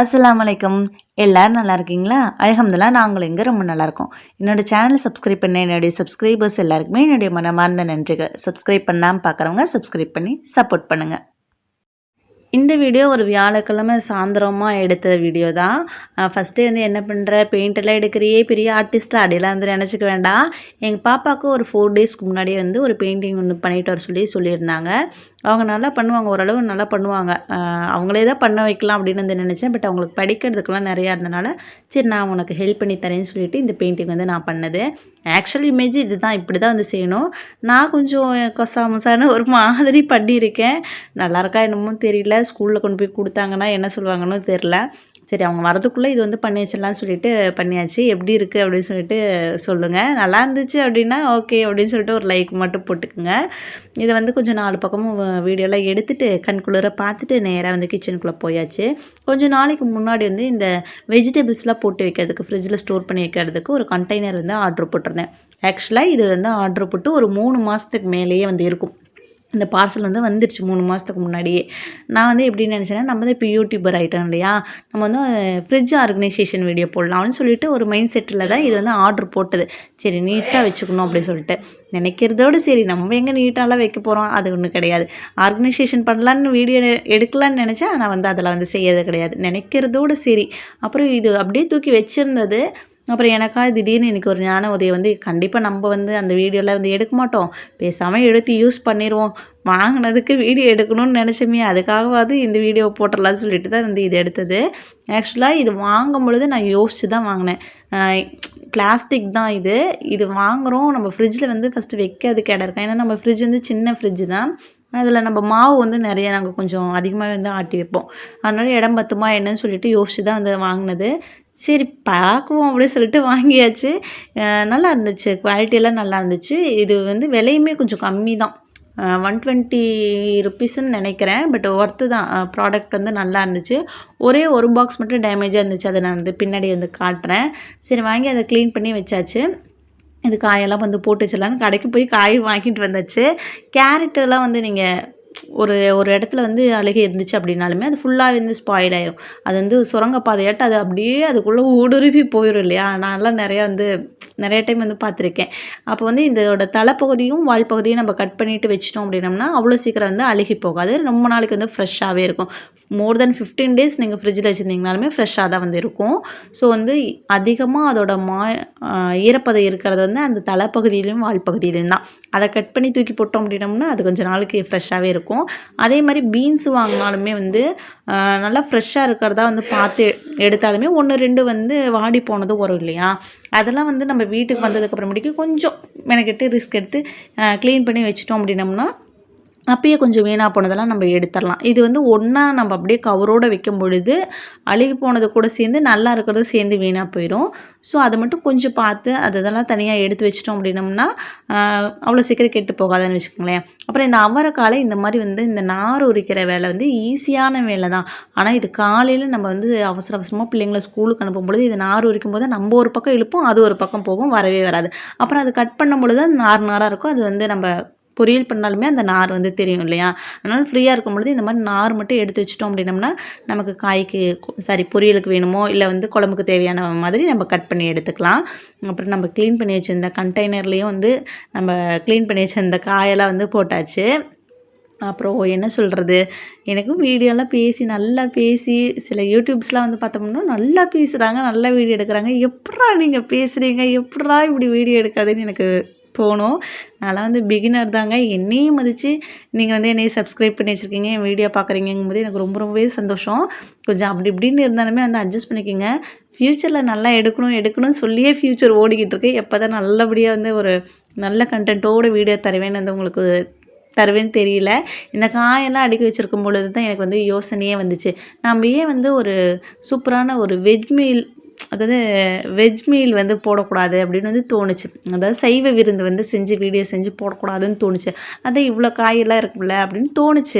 அஸ்ஸலாமு அலைக்கும். எல்லோரும் நல்லா இருக்கீங்களா? அல்ஹம்துலில்லாஹ் நாங்களும் இங்கே ரொம்ப நல்லாயிருக்கோம். என்னோடய சேனலை சப்ஸ்கிரைப் பண்ண என்னுடைய சப்ஸ்கிரைபர்ஸ் எல்லாருக்குமே என்னுடைய மனமார்ந்த நன்றிகள். சப்ஸ்கிரைப் பண்ணாமல் பார்க்குறவங்க சப்ஸ்கிரைப் பண்ணி சப்போர்ட் பண்ணுங்கள். இந்த வீடியோ ஒரு வியாழக்கிழமை சாயந்தரமாக எடுத்த வீடியோ தான். ஃபஸ்ட்டே வந்து என்ன பண்ணுற, பெயிண்டெல்லாம் எடுக்கிறியே, பெரிய ஆர்டிஸ்ட் அப்படிலாம் வந்து நினச்சிக்க வேண்டாம். எங்கள் பாப்பாவுக்கு ஒரு 4 டேஸ்க்கு முன்னாடியே வந்து ஒரு பெயிண்டிங் ஒன்று பண்ணிட்டு வர சொல்லியிருந்தாங்க. அவங்க நல்லா பண்ணுவாங்க, ஓரளவு நல்லா பண்ணுவாங்க. அவங்களே தான் பண்ண வைக்கலாம் அப்படின்னு வந்து நினச்சேன். பட் அவங்களுக்கு படிக்கிறதுக்கெலாம் நிறையா இருந்தனால சரி நான் உனக்கு ஹெல்ப் பண்ணி தரேன்னு சொல்லிட்டு இந்த பெயிண்டிங் வந்து நான் பண்ணது. ஆக்சுவல் இமேஜ் இது தான், இப்படி தான் வந்து செய்யணும். நான் கொஞ்சம் கொசாமசான்னு ஒரு மாதிரி பண்ணியிருக்கேன். நல்லாயிருக்கா என்னமோ தெரியல. ஸ்கூலில் கொண்டு போய் கொடுத்தாங்கன்னா என்ன சொல்லுவாங்கன்னு தெரில. சரி அவங்க வரதுக்குள்ளே இது வந்து பண்ணி வச்சிடலான்னு சொல்லிட்டு பண்ணியாச்சு. எப்படி இருக்குது அப்படின்னு சொல்லிட்டு சொல்லுங்கள். நல்லா இருந்துச்சு அப்படின்னா ஓகே அப்படின்னு சொல்லிட்டு ஒரு லைக் மட்டும் போட்டுக்குங்க. இதை வந்து கொஞ்சம் 4 பக்கமும் வீடியோலாம் எடுத்துகிட்டு கண்குளிர பார்த்துட்டு நேராக வந்து கிச்சனுக்குள்ளே போயாச்சு. கொஞ்சம் நாளைக்கு முன்னாடி வந்து இந்த வெஜிடபிள்ஸ்லாம் போட்டு வைக்கிறதுக்கு ஃப்ரிட்ஜில் ஸ்டோர் பண்ணி வைக்கிறதுக்கு ஒரு கண்டெய்னர் வந்து ஆர்டர் போட்டிருந்தேன். ஆக்சுவலாக இது வந்து ஆர்டர் போட்டு ஒரு 3 மாதத்துக்கு மேலேயே வந்து இருக்கும். இந்த பார்சல் வந்து வந்துடுச்சு 3 மாதத்துக்கு முன்னாடியே. நான் வந்து எப்படி நினச்சேன்னா, நம்ம தான் இப்போ யூடியூபர் ஆகிட்டோம் இல்லையா, நம்ம வந்து ஃப்ரிட்ஜ் ஆர்கனைசேஷன் வீடியோ போடலாம்னு சொல்லிட்டு ஒரு மைண்ட் செட்டில் தான் இது வந்து ஆர்டர் போட்டது. சரி நீட்டாக வச்சுக்கணும் அப்படின்னு சொல்லிட்டு நினைக்கிறதோடு சரி நம்ம எங்கே நீட்டாலாம் வைக்க போகிறோம், அது ஒன்றும் கிடையாது. ஆர்கனைசேஷன் பண்ணலான்னு வீடியோ எடுக்கலான்னு நினச்சேன். ஆனால் வந்து அதில் வந்து செய்யறது கிடையாது, நினைக்கிறதோடு சரி. அப்புறம் இது அப்படியே தூக்கி வச்சுருந்தது. அப்புறம் எனக்காக திடீர்னு எனக்கு ஒரு ஞான உதயம் வந்து கண்டிப்பாக நம்ம வந்து அந்த வீடியோலாம் வந்து எடுக்க மாட்டோம், பேசாமல் எடுத்து யூஸ் பண்ணிடுவோம். வாங்கினதுக்கு வீடியோ எடுக்கணும்னு நினச்சோமே, அதுக்காகவாது இந்த வீடியோ போட்டுடலான்னு சொல்லிட்டு தான் வந்து இது எடுத்தது. ஆக்சுவலாக இது வாங்கும் பொழுது நான் யோசித்து தான் வாங்கினேன். பிளாஸ்டிக் தான் இது. இது வாங்குகிறோம், நம்ம ஃப்ரிட்ஜில் வந்து ஃபஸ்ட்டு வைக்கிறதுக்கு இடம் இருக்கும். ஏன்னா நம்ம ஃப்ரிட்ஜ் வந்து சின்ன ஃப்ரிட்ஜு தான். அதில் நம்ம மாவு வந்து நிறைய நாங்கள் கொஞ்சம் அதிகமாகவே வந்து ஆட்டி வைப்போம். அதனால இடம் பத்துமா என்னன்னு சொல்லிட்டு யோசித்து தான் வந்து வாங்கினது. சரி பார்க்குவோம் அப்படின்னு சொல்லிட்டு வாங்கியாச்சு. நல்லா இருந்துச்சு, குவாலிட்டியெல்லாம் நல்லா இருந்துச்சு. இது வந்து விலையுமே கொஞ்சம் கம்மி தான், 120 ருப்பீஸ்ன்னு நினைக்கிறேன். பட் ஒர்த்து தான். ப்ராடக்ட் வந்து நல்லா இருந்துச்சு. ஒரே ஒரு பாக்ஸ் மட்டும் டேமேஜாக இருந்துச்சு, அதை நான் வந்து பின்னாடி வந்து காட்டுறேன். சரி வாங்கி அதை க்ளீன் பண்ணி வச்சாச்சு. இது காயெல்லாம் வந்து போட்டு வச்சிடலான்னு கடைக்கு போய் காய் வாங்கிட்டு வந்தாச்சு. கேரட்டெல்லாம் வந்து நீங்கள் ஒரு ஒரு இடத்துல வந்து அழுகி இருந்துச்சு அப்படின்னாலுமே அது ஃபுல்லாக வந்து ஸ்பாயில் ஆயிரும். அது வந்து சுரங்கப்பாதையாட்டு அது அப்படியே அதுக்குள்ளே ஊடுருவி போயிடும் இல்லையா. நான்லாம் நிறைய டைம் வந்து பார்த்துருக்கேன். அப்போ வந்து இதோட தலைப்பகுதியும் வால் பகுதியும் நம்ம கட் பண்ணிவிட்டு வச்சிட்டோம் அப்படின்னம்னா அவ்வளோ சீக்கிரம் வந்து அழுகி போகாது. ரொம்ப நாளைக்கு வந்து ஃப்ரெஷ்ஷாகவே இருக்கும். மோர் தென் 15 டேஸ் நீங்கள் ஃப்ரிட்ஜில் வச்சுருந்தீங்கனாலுமே ஃப்ரெஷ்ஷாக தான் வந்து இருக்கும். ஸோ வந்து அதிகமாக அதோட ஈரப்பதம் இருக்கிறது வந்து அந்த தலைப்பகுதியிலையும் வால் பகுதியிலையும் தான். அதை கட் பண்ணி தூக்கி போட்டோம் அப்படின்னம்னா அது கொஞ்சம் நாளைக்கு ஃப்ரெஷ்ஷாகவே இருக்கும். அதே மாதிரி பீன்ஸு வாங்கினாலுமே வந்து நல்லா ஃப்ரெஷ்ஷாக இருக்கிறதா வந்து பார்த்து எடுத்தாலுமே 1, 2 வந்து வாடி போனதும் வரும் இல்லையா. அதெல்லாம் வந்து நம்ம வீட்டுக்கு வந்ததுக்கப்புறமேட்டுக்கு கொஞ்சம் மெனக்கெட்டு ரிஸ்க் எடுத்து க்ளீன் பண்ணி வச்சிட்டோம் அப்படின்னம்னா அப்பயே கொஞ்சம் வீணாக போனதெல்லாம் நம்ம எடுத்துடலாம். இது வந்து ஒன்றா நம்ம அப்படியே கவரோடு வைக்கும் பொழுது அழுகி போனது கூட சேர்ந்து நல்லா இருக்கிறது சேர்ந்து வீணாக போயிடும். ஸோ அதை மட்டும் கொஞ்சம் பார்த்து அதெல்லாம் தனியாக எடுத்து வச்சிட்டோம் அப்படின்னம்னா அவ்வளோ சீக்கிரம் கெட்டு போகாதுன்னு வச்சுக்கோங்களேன். அப்புறம் இந்த அவரைக்காலை இந்த மாதிரி வந்து இந்த நார் உரிக்கிற வேலை வந்து ஈஸியான வேலை தான். ஆனால் இது காலையில் நம்ம வந்து அவசர அவசரமாக பிள்ளைங்களை ஸ்கூலுக்கு அனுப்பும் பொழுது இது நார் உரிக்கும் போது நம்ம ஒரு பக்கம் இழுப்போம், அது ஒரு பக்கம் போகும், வரவே வராது. அப்புறம் அது கட் பண்ணும் பொழுது அது நாராக இருக்கும். அது வந்து நம்ம பொரியல் பண்ணாலுமே அந்த நார் வந்து தெரியும் இல்லையா. அதனால் ஃப்ரீயாக இருக்கும் பொழுது இந்த மாதிரி நார் மட்டும் எடுத்து வச்சிட்டோம் அப்படின்னம்னா நமக்கு காய்க்கு பொரியலுக்கு வேணுமோ இல்லை வந்து குழம்புக்கு தேவையான மாதிரி நம்ம கட் பண்ணி எடுத்துக்கலாம். அப்புறம் நம்ம க்ளீன் பண்ணி வச்சுருந்த கண்டெய்னர்லேயும் வந்து நம்ம க்ளீன் பண்ணி வச்சுருந்த காயெல்லாம் வந்து போட்டாச்சு. அப்புறம் என்ன சொல்கிறது, எனக்கும் வீடியோலாம் நல்லா பேசி சில யூடியூப்ஸ்லாம் வந்து பார்த்தோம்னா நல்லா பேசுகிறாங்க, நல்லா வீடியோ எடுக்கிறாங்க. எப்பட்றா நீங்கள் பேசுகிறீங்க, எப்பட்றா இப்படி வீடியோ எடுக்காதுன்னு எனக்கு தோணும். நான்லாம் வந்து பிகினர் தாங்க. என்னையும் மதித்து நீங்கள் வந்து என்னைய சப்ஸ்கிரைப் பண்ணி வச்சுருக்கீங்க, என் வீடியோ பார்க்குறீங்கும்போது எனக்கு ரொம்பவே சந்தோஷம். கொஞ்சம் அப்படி இப்படின்னு இருந்தாலுமே வந்து அட்ஜஸ்ட் பண்ணிக்கோங்க. ஃப்யூச்சரில் நல்லா எடுக்கணும்னு சொல்லியே ஃப்யூச்சர் ஓடிக்கிட்டு இருக்கு. எப்போ தான் நல்லபடியாக வந்து ஒரு நல்ல கண்டென்ட்டோட வீடியோ தருவேன்னு வந்து உங்களுக்கு தருவேன்னு தெரியல. இந்த காயெல்லாம் அடுக்கி வச்சுருக்கும் பொழுது தான் எனக்கு வந்து யோசனையே வந்துச்சு. நம்ம ஏன் வந்து ஒரு சூப்பரான ஒரு வெஜ் மீல் வந்து போடக்கூடாது அப்படின்னு வந்து தோணுச்சு. அதாவது சைவ விருந்து வந்து வீடியோ செஞ்சு போடக்கூடாதுன்னு தோணுச்சு. அதான் இவ்வளோ காயெல்லாம் இருக்குல்ல அப்படின்னு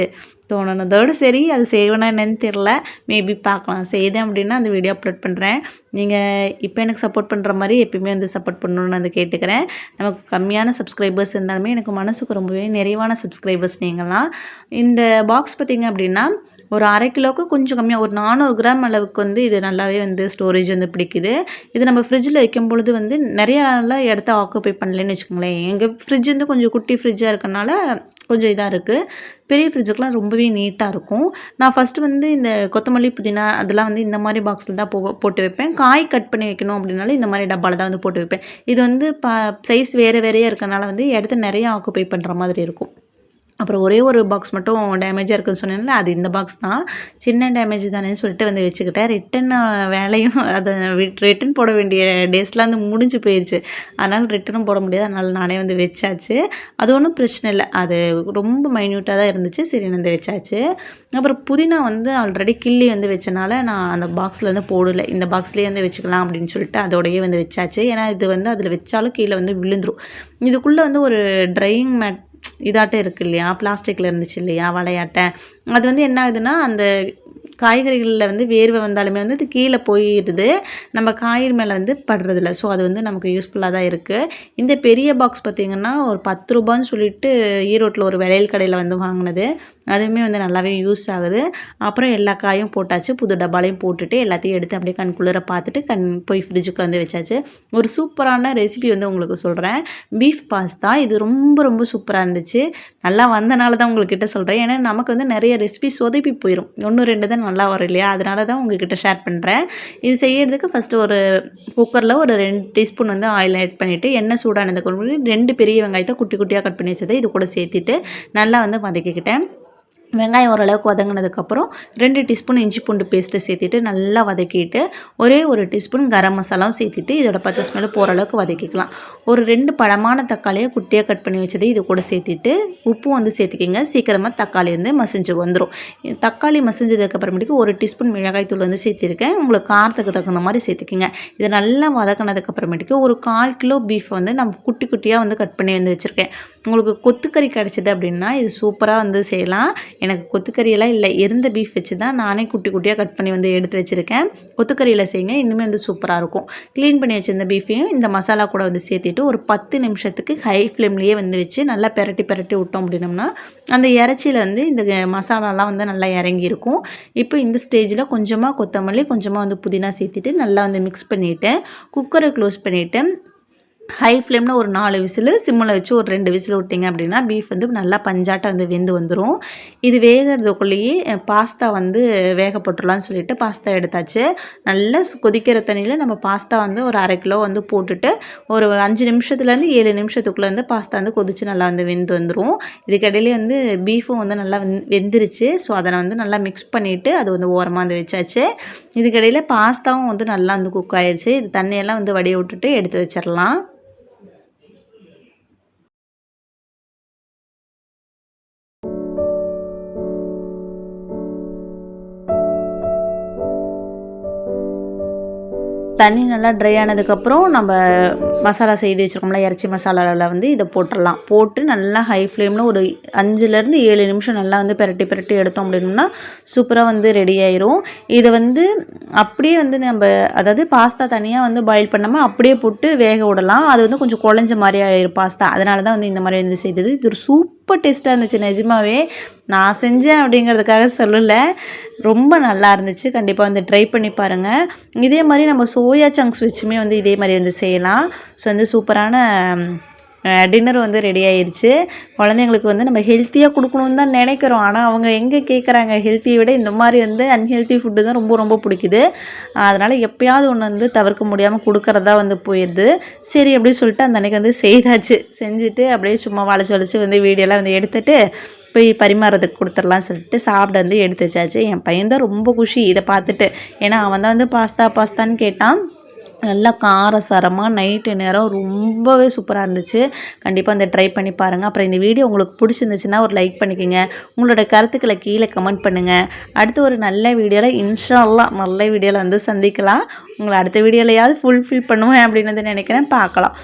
தோணுனதோடு சரி, அது செய்வேனா என்னன்னு தெரில. மேபி பார்க்கலாம். செய்தேன் அப்படின்னா அந்த வீடியோ அப்லோட் பண்ணுறேன். நீங்கள் இப்போ எனக்கு சப்போர்ட் பண்ணுற மாதிரி எப்பயுமே வந்து சப்போர்ட் பண்ணணுன்னு வந்து கேட்டுக்கிறேன். நமக்கு கம்மியான சப்ஸ்கிரைபர்ஸ் இருந்தாலுமே எனக்கு மனசுக்கு ரொம்பவே நிறைவான சப்ஸ்கிரைபர்ஸ் நீங்கள்லாம். இந்த பாக்ஸ் பார்த்திங்க அப்படின்னா ஒரு 1/2 கிலோவுக்கு கொஞ்சம் கம்மியாக ஒரு 400 கிராம் அளவுக்கு வந்து இது நல்லாவே வந்து ஸ்டோரேஜ் வந்து பிடிக்குது. இது நம்ம ஃப்ரிட்ஜில் வைக்கும் பொழுது வந்து நிறைய நாளாக இடத்த ஆக்குப்பை பண்ணலன்னு வச்சுக்கோங்களேன். எங்கள் ஃப்ரிட்ஜ் வந்து கொஞ்சம் குட்டி ஃப்ரிட்ஜாக இருக்கனால கொஞ்சம் இதாக இருக்குது. பெரிய ஃப்ரிட்ஜுக்கெலாம் ரொம்பவே நீட்டாக இருக்கும். நான் ஃபஸ்ட்டு வந்து இந்த கொத்தமல்லி, புதினா அதெல்லாம் வந்து இந்த மாதிரி பாக்ஸில் தான் போட்டு வைப்பேன். காய் கட் பண்ணி வைக்கணும் அப்படின்னாலும் இந்த மாதிரி டப்பாவில் தான் வந்து போட்டு வைப்பேன். இது வந்து சைஸ் வேறு வேறையாக இருக்கனால வந்து இடத்த நிறைய ஆக்குப்பை பண்ணுற மாதிரி இருக்கும். அப்புறம் ஒரே ஒரு பாக்ஸ் மட்டும் டேமேஜாக இருக்குதுன்னு சொன்னேன்ல, அது இந்த பாக்ஸ் தான். சின்ன டேமேஜ் தானேன்னு சொல்லிட்டு வந்து வச்சுக்கிட்டேன். ரிட்டன் வேலையும் அதை ரிட்டன் போட வேண்டிய டேஸ்லாம் வந்து முடிஞ்சு போயிடுச்சு. அதனால் ரிட்டனும் போட முடியாது. அதனால் நானே வந்து வச்சாச்சு. அது ஒன்றும் பிரச்சனை இல்லை. அது ரொம்ப மைன்யூட்டாக தான் இருந்துச்சு. சரி வந்து வச்சாச்சு. அப்புறம் புதினா வந்து ஆல்ரெடி கிள்ளி வந்து வச்சனால நான் அந்த பாக்ஸில் வந்து போடலை. இந்த பாக்ஸ்லேயே வந்து வச்சுக்கலாம் அப்படின்னு சொல்லிட்டு அதோடையே வந்து வச்சாச்சு. ஏன்னா இது வந்து அதில் வச்சாலும் கீழே வந்து விழுந்துரும். இதுக்குள்ளே வந்து ஒரு ட்ரையிங் மேட் இதாட்டம் இருக்குது இல்லையா, பிளாஸ்டிக்கில் இருந்துச்சு இல்லையா வளையாட்டை, அது வந்து என்ன ஆகுதுன்னா அந்த காய்கறிகளில் வந்து வேர்வை வந்தாலுமே வந்து அது கீழே போயிடுது. நம்ம காய்கறி மேலே வந்து படுறதில்ல. ஸோ அது வந்து நமக்கு யூஸ்ஃபுல்லாக தான் இருக்குது. இந்த பெரிய பாக்ஸ் பார்த்திங்கன்னா ஒரு 10 ரூபான்னு சொல்லிட்டு ஈரோட்டில் ஒரு விளையல் கடையில் வந்து வாங்கினது. அதுவுமே வந்து நல்லாவே யூஸ் ஆகுது. அப்புறம் எல்லா காயும் போட்டாச்சு. புது டப்பாலையும் போட்டுட்டு எல்லாத்தையும் எடுத்து அப்படியே கண்குளிர பார்த்துட்டு போய் ஃப்ரிட்ஜுக்குள்ள வந்து வச்சாச்சு. ஒரு சூப்பரான ரெசிபி வந்து உங்களுக்கு சொல்கிறேன். Beef pasta. இது ரொம்ப ரொம்ப சூப்பராக இருந்துச்சு. நல்லா வந்தனால தான் உங்கள்கிட்ட சொல்கிறேன். ஏன்னா நமக்கு வந்து நிறைய ரெசிபி சொதப்பி போயிடும். 1 2 தான் நல்லா வரும் இல்லையா, அதனால தான் உங்கள்கிட்ட ஷேர் பண்ணுறேன். இது செய்யறதுக்கு ஃபஸ்ட்டு ஒரு குக்கரில் ஒரு 2 டீஸ்பூன் வந்து ஆயில் ஆட் பண்ணிவிட்டு எண்ணெய் சூடானதுக்கு 2 பெரிய வெங்காயத்தை குட்டி குட்டியாக கட் பண்ணி வச்சதை இது கூட சேர்த்துட்டு நல்லா வந்து வதக்கிக்கிட்டேன். வெங்காயம் ஓரளவுக்கு வதங்கினதுக்கப்புறம் 2 டீஸ்பூன் இஞ்சி பூண்டு பேஸ்ட்டை சேர்த்துட்டு நல்லா வதக்கிட்டு ஒரே ஒரு டீஸ்பூன் கரம் மசாலாவும் சேர்த்துட்டு இதோட பச்சை ஸ்மெல் போகிற அளவுக்கு வதக்கிக்கலாம். ஒரு 2 பழமான தக்காளியை குட்டியாக கட் பண்ணி வச்சதை இது கூட சேர்த்துட்டு உப்பும் வந்து சேர்த்துக்கிங்க. சீக்கிரமாக தக்காளி வந்து மசிஞ்சு வந்துடும். தக்காளி மசிஞ்சதுக்கப்புறமேட்டுக்கு 1 டீஸ்பூன் மிளகாய் தூள் வந்து சேர்த்திருக்கேன். உங்களுக்கு காரத்துக்கு தகுந்த மாதிரி சேர்த்துக்கிங்க. இதை நல்லா வதக்கினதுக்கப்புறமேட்டுக்கு ஒரு 1/4 கிலோ பீஃப் வந்து நம்ம குட்டி குட்டியாக வந்து கட் பண்ணி வந்து வச்சுருக்கேன். உங்களுக்கு கொத்துக்கறி கிடச்சிது அப்படின்னா இது சூப்பராக வந்து செய்யலாம். எனக்கு கொத்துக்கறியெல்லாம் இல்லை, எந்த பீஃப் வச்சு தான் நானே குட்டி குட்டியாக கட் பண்ணி வந்து எடுத்து வச்சுருக்கேன். கொத்துக்கறியில் செய்யுங்க, இன்னுமே வந்து சூப்பராக இருக்கும். க்ளீன் பண்ணி வச்சுருந்த பீஃபையும் இந்த மசாலா கூட வந்து சேர்த்துட்டு ஒரு 10 நிமிஷத்துக்கு ஹை ஃப்ளேம்லேயே வந்து வச்சு நல்லா பெரட்டி விட்டோம் அப்படின்னோம்னா அந்த இறைச்சியில் வந்து இந்த மசாலாலாம் வந்து நல்லா இறங்கியிருக்கும். இப்போ இந்த ஸ்டேஜில் கொஞ்சமாக கொத்தமல்லி, கொஞ்சமாக வந்து புதினா சேர்த்துட்டு நல்லா வந்து மிக்ஸ் பண்ணிவிட்டு குக்கரை க்ளோஸ் பண்ணிவிட்டு ஹை ஃப்ளேமில் ஒரு 4 விசில், சிம்மில் வச்சு ஒரு 2 விசில் விட்டிங்க அப்படின்னா பீஃப் வந்து நல்லா பஞ்சாட்டம் வந்து வெந்து வந்துடும். இது வேகிறதுக்குள்ளேயே பாஸ்தா வந்து வேக போட்டுடலான்னு சொல்லிட்டு பாஸ்தா எடுத்தாச்சு. நல்லா கொதிக்கிற தண்ணியில் நம்ம பாஸ்தா வந்து ஒரு 1/2 கிலோ வந்து போட்டுட்டு ஒரு 5 நிமிஷத்துலேருந்து 7 நிமிஷத்துக்குள்ளே வந்து பாஸ்தா வந்து கொதித்து நல்லா வந்து வெந்து வந்துடும். இதுக்கடையிலே வந்து பீஃபும் வந்து நல்லா வெந்துருச்சு. ஸோ அதை வந்து நல்லா மிக்ஸ் பண்ணிவிட்டு அது வந்து ஓரமாக வந்து வச்சாச்சு. இதுக்கடையில் பாஸ்தாவும் வந்து நல்லா வந்து குக் ஆயிடுச்சு. இது தண்ணியெல்லாம் வந்து வடிய விட்டுட்டு எடுத்து வச்சிடலாம். தண்ணி நல்லா ட்ரை ஆனதுக்கப்புறம் நம்ம மசாலா செய்து வச்சுருக்கோம்ல, இறைச்சி மசாலாவில் வந்து இதை போட்டுடலாம். போட்டு நல்லா ஹை ஃப்ளேமில் ஒரு 5லேருந்து 7 நிமிஷம் நல்லா வந்து பெரட்டி எடுத்தோம் அப்படின்னா சூப்பராக வந்து ரெடி ஆயிரும். இதை வந்து அப்படியே வந்து நம்ம அதாவது பாஸ்தா தனியாக வந்து பாயில் பண்ணாமல் அப்படியே போட்டு வேக விடலாம். அது வந்து கொஞ்சம் குழஞ்ச மாதிரி ஆயிரும் பாஸ்தா. அதனால தான் வந்து இந்த மாதிரி வந்து செய்தது. இது ஒரு சூப்பர் டேஸ்ட்டாக இருந்துச்சு. நிஜமாவே நான் செஞ்சேன் அப்படிங்கிறதுக்காக சொல்லலை, ரொம்ப நல்லா இருந்துச்சு. கண்டிப்பாக வந்து ட்ரை பண்ணி பாருங்கள். இதே மாதிரி நம்ம சோயா சங்க்ஸ் வச்சுமே வந்து இதே மாதிரி வந்து செய்யலாம். ஸோ வந்து சூப்பரான டின்னர் வந்து ரெடி ஆயிடுச்சு. குழந்தைங்களுக்கு வந்து நம்ம ஹெல்த்தியாக கொடுக்கணுன்னு தான் நினைக்கிறோம். ஆனால் அவங்க எங்கே கேட்குறாங்க, ஹெல்த்தியை விட இந்த மாதிரி வந்து அன்ஹெல்த்தி ஃபுட்டு தான் ரொம்ப ரொம்ப பிடிக்குது. அதனால் எப்போயாவது ஒன்று வந்து தவிர்க்க முடியாமல் கொடுக்குறதா வந்து போயிடுது. சரி அப்படின்னு சொல்லிட்டு அந்த அன்றைக்கி வந்து செய்தாச்சு. செஞ்சுட்டு அப்படியே சும்மா வளைச்சி வந்து வீடியோலாம் வந்து எடுத்துகிட்டு போய் பரிமாறதுக்கு கொடுத்துடலான்னு சொல்லிட்டு சாப்பிட வந்து எடுத்து வச்சாச்சு. என் பையன் தான் ரொம்ப குஷி இதை பார்த்துட்டு. ஏன்னா அவன் தான் வந்து பாஸ்தான்னு கேட்டான். நல்லா காரசாரமாக நைட்டு நேரம் ரொம்பவே சூப்பராக இருந்துச்சு. கண்டிப்பாக அந்த ட்ரை பண்ணி பாருங்கள். அப்புறம் இந்த வீடியோ உங்களுக்கு பிடிச்சிருந்துச்சுன்னா ஒரு லைக் பண்ணிக்கோங்க. உங்களோட கருத்துக்களை கீழே கமெண்ட் பண்ணுங்கள். அடுத்து ஒரு நல்ல வீடியோவில் இன்ஷா அல்லாஹ் நல்ல வீடியோவில் வந்து சந்திக்கலாம். உங்களை அடுத்த வீடியோலையாவது ஃபுல்ஃபில் பண்ணுவேன் அப்படின்னு வந்து நினைக்கிறேன். பார்க்கலாம்.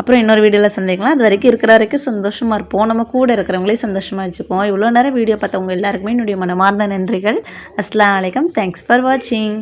அப்புறம் இன்னொரு வீடியோவில் சந்திக்கலாம். அது வரைக்கும் இருக்கிற வரைக்கும் சந்தோஷமாக இருப்போம். நம்ம கூட இருக்கிறவங்களே சந்தோஷமாக வச்சுப்போம். இவ்வளோ நேரம் வீடியோ பார்த்தவங்க எல்லாருக்குமே என்னுடைய மனமார்ந்த நன்றிகள். அஸ்ஸலாமு அலைக்கும். தேங்க்ஸ் ஃபார் வாட்சிங்.